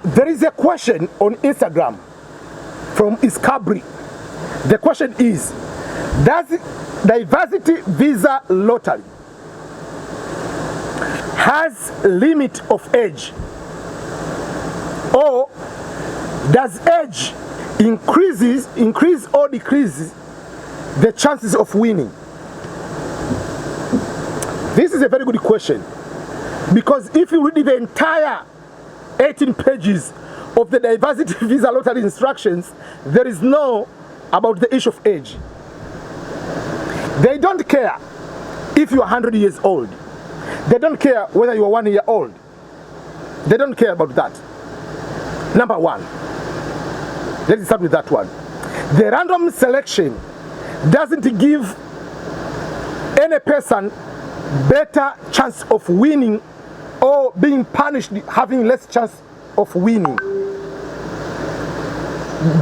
There is a question on Instagram from Iskabri. The question is, does diversity visa lottery has limit of age, or does age increase or decreases the chances of winning? This is a very good question, because if you read the entire 18 pages of the diversity visa lottery instructions, there is no about the issue of age. They don't care if you are 100 years old. They don't care whether you are 1 year old. They don't care about that. Number one, let's start with that one. The random selection doesn't give any person better chance of winning or being punished having less chance of winning.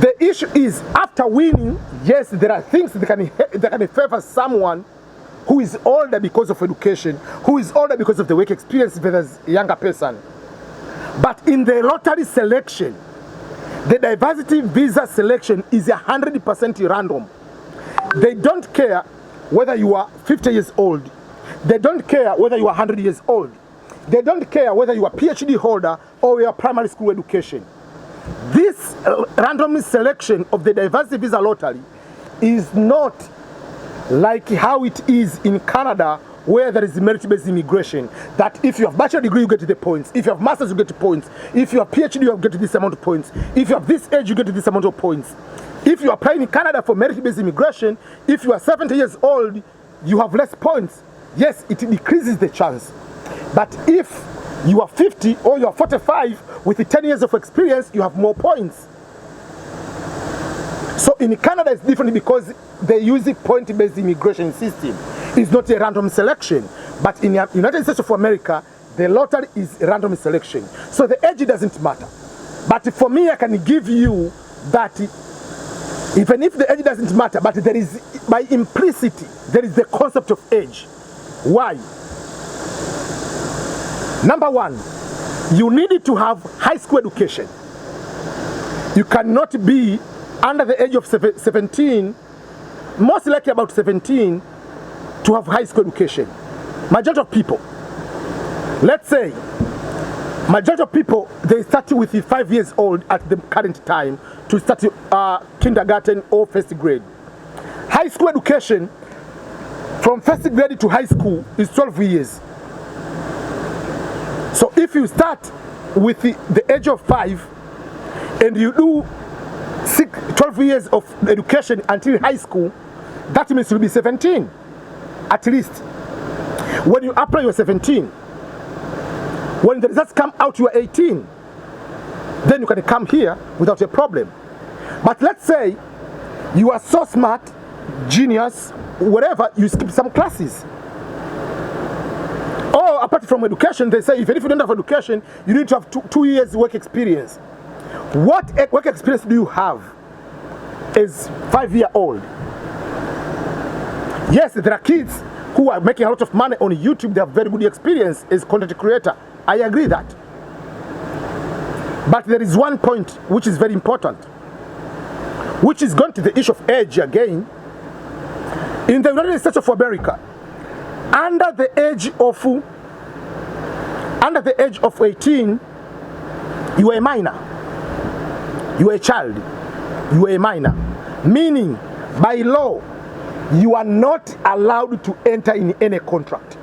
The issue is, after winning, yes, there are things that can favor someone who is older because of education, who is older because of the work experience versus a younger person. But in the lottery selection, the diversity visa selection is 100% random. They don't care whether you are 50 years old. They don't care whether you are 100 years old. They don't care whether you are PhD holder or you are primary school education. This random selection of the diversity visa lottery is not like how it is in Canada, where there is merit-based immigration, that if you have bachelor degree, you get the points. If you have master's, you get the points. If you have PhD, you get this amount of points. If you have this age, you get this amount of points. If you apply in Canada for merit-based immigration, if you are 70 years old, you have less points. Yes, it decreases the chance. But if you are 50 or you are 45 with 10 years of experience, you have more points. So in Canada, it's different because they use the point-based immigration system. It's not a random selection. But in the United States of America, the lottery is a random selection. So the age doesn't matter. But for me, I can give you that even if the age doesn't matter, but there is, by implicity, there is the concept of age. Why? Number one, you need to have high school education. You cannot be under the age of 17, most likely about 17, to have high school education. Majority of people, let's say, majority of people, they start with 5 years old at the current time to start kindergarten or first grade. High school education, from first grade to high school, is 12 years. So if you start with the age of 5 and you do 12 years of education until high school, that means you'll be 17, at least. When you apply, you're 17. When the results come out, you are 18. Then you can come here without a problem. But let's say you are so smart, genius, whatever, you skip some classes. Or apart from education, they say even if you don't have education, you need to have 2 years work experience. What work experience do you have as 5-year-old? Yes, there are kids who are making a lot of money on YouTube. They have very good experience as content creator. I agree that. But there is one point which is very important, which is going to the issue of age again. In the United States of America, under the age of 18, you are a minor. You are a child. You are a minor. Meaning, by law, you are not allowed to enter in any contract.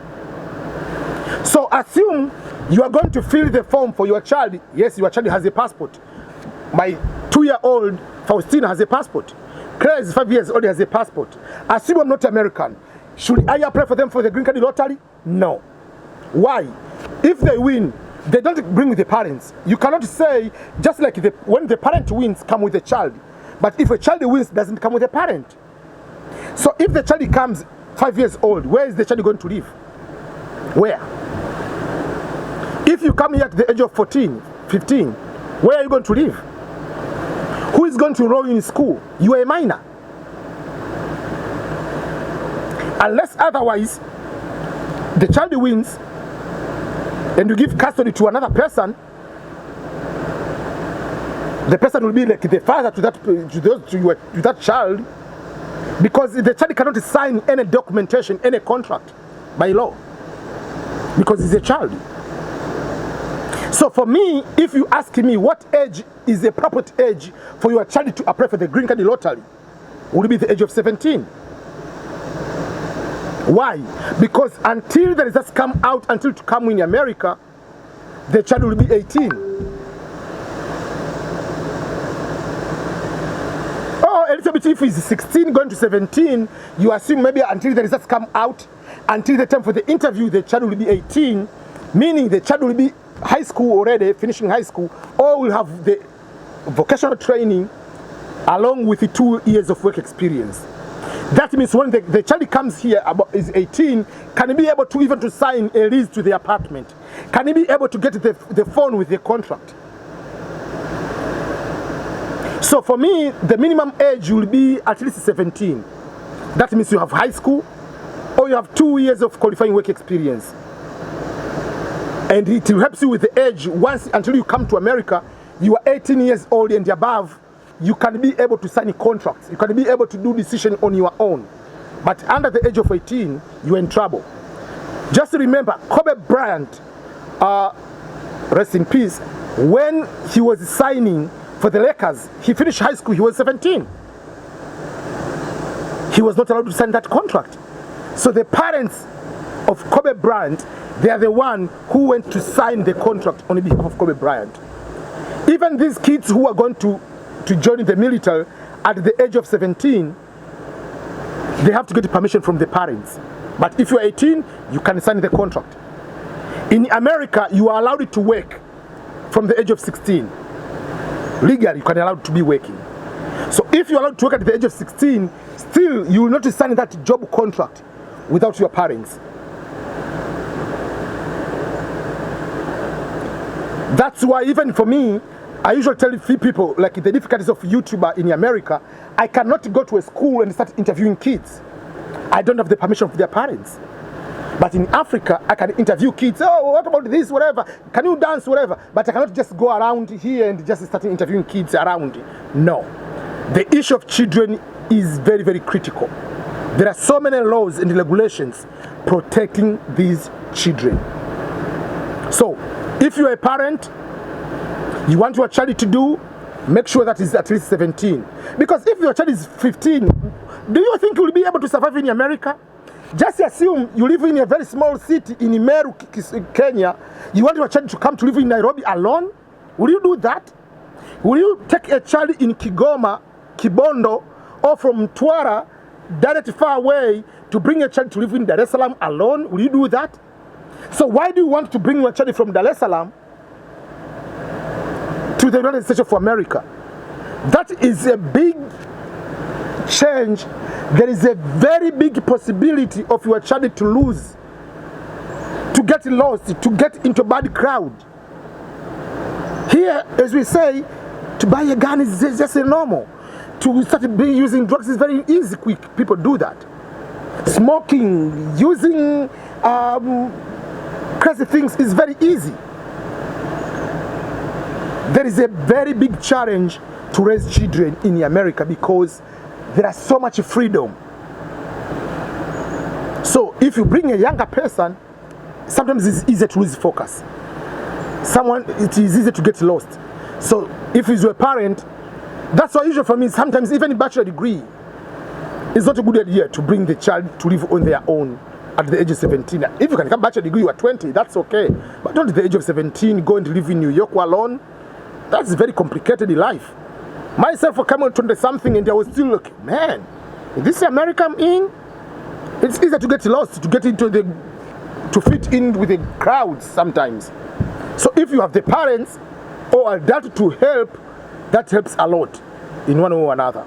So assume you are going to fill the form for your child. Yes, your child has a passport. My 2-year-old Faustina has a passport. Claire is 5 years old, has a passport. Assume I'm not American. Should I apply for them for the green card lottery? No. Why? If they win, they don't bring the parents. You cannot say, just like when the parent wins, come with the child. But if a child wins, doesn't come with a parent. So if the child comes 5 years old, where is the child going to live? Where? If you come here at the age of 14, 15, where are you going to live? Who is going to enroll you in school? You are a minor. Unless otherwise, the child wins and you give custody to another person, The person will be like the father to that child, because the child cannot sign any documentation, any contract by law, because he's a child. So for me, if you ask me what age is the proper age for your child to apply for the green card lottery, would be the age of 17. Why? Because until the results come out, until to come in America, the child will be 18. A little bit if he's 16 going to 17, you assume maybe until the results come out, until the time for the interview, the child will be 18, meaning the child will be high school already, finishing high school, or will have the vocational training along with the 2 years of work experience. That means when the child comes here is 18, can he be able to even to sign a lease to the apartment? Can he be able to get the phone with the contract? So for me, the minimum age will be at least 17. That means you have high school or you have 2 years of qualifying work experience. And it will help you with the age. Once until you come to America, you are 18 years old and above, you can be able to sign contracts. You can be able to do decision on your own. But under the age of 18, you're in trouble. Just remember, Kobe Bryant, rest in peace, when he was signing for the Lakers, he finished high school, he was 17. He was not allowed to sign that contract. So the parents of Kobe Bryant, they are the one who went to sign the contract on behalf of Kobe Bryant. Even these kids who are going to join the military at the age of 17, they have to get permission from the parents. But if you're 18, you can sign the contract. In America, you are allowed to work from the age of 16. Legally, you can allow to be working. So if you're allowed to work at the age of 16, still you will not sign that job contract without your parents. That's why even for me, I usually tell few people, like the difficulties of YouTuber in America, I cannot go to a school and start interviewing kids. I don't have the permission of their parents. But in Africa, I can interview kids. Oh, what about this, whatever? Can you dance, whatever? But I cannot just go around here and just start interviewing kids around. No. The issue of children is very, very critical. There are so many laws and regulations protecting these children. So, if you're a parent, you want your child to do, make sure that is at least 17. Because if your child is 15, do you think you'll be able to survive in America? Just assume you live in a very small city in Meru, Kenya. You want your child to come to live in Nairobi alone? Will you do that? Will you take a child in Kigoma, Kibondo, or from Twara, direct far away, to bring a child to live in Dar es Salaam alone? Will you do that? So why do you want to bring your child from Dar es Salaam to the United States of America? That is a big change. There is a very big possibility of your child to lose, to get lost, to get into a bad crowd. Here, as we say, to buy a gun is just a normal. To start using drugs is very easy, quick. People do that. Smoking, using crazy things is very easy. There is a very big challenge to raise children in America because there is so much freedom. So if you bring a younger person, sometimes it's easier to lose focus. It is easier to get lost. So if it's your parent, that's why usually for me, sometimes even a bachelor degree is not a good idea to bring the child to live on their own at the age of 17. If you can get a bachelor degree, you are 20, that's okay. But not at the age of 17, going to live in New York alone. That's very complicated in life. Myself, I came on 20-something and I was still like, man, in this America I'm in, it's easier to get lost, to get into to fit in with the crowds sometimes. So if you have the parents or adult to help, that helps a lot in one way or another.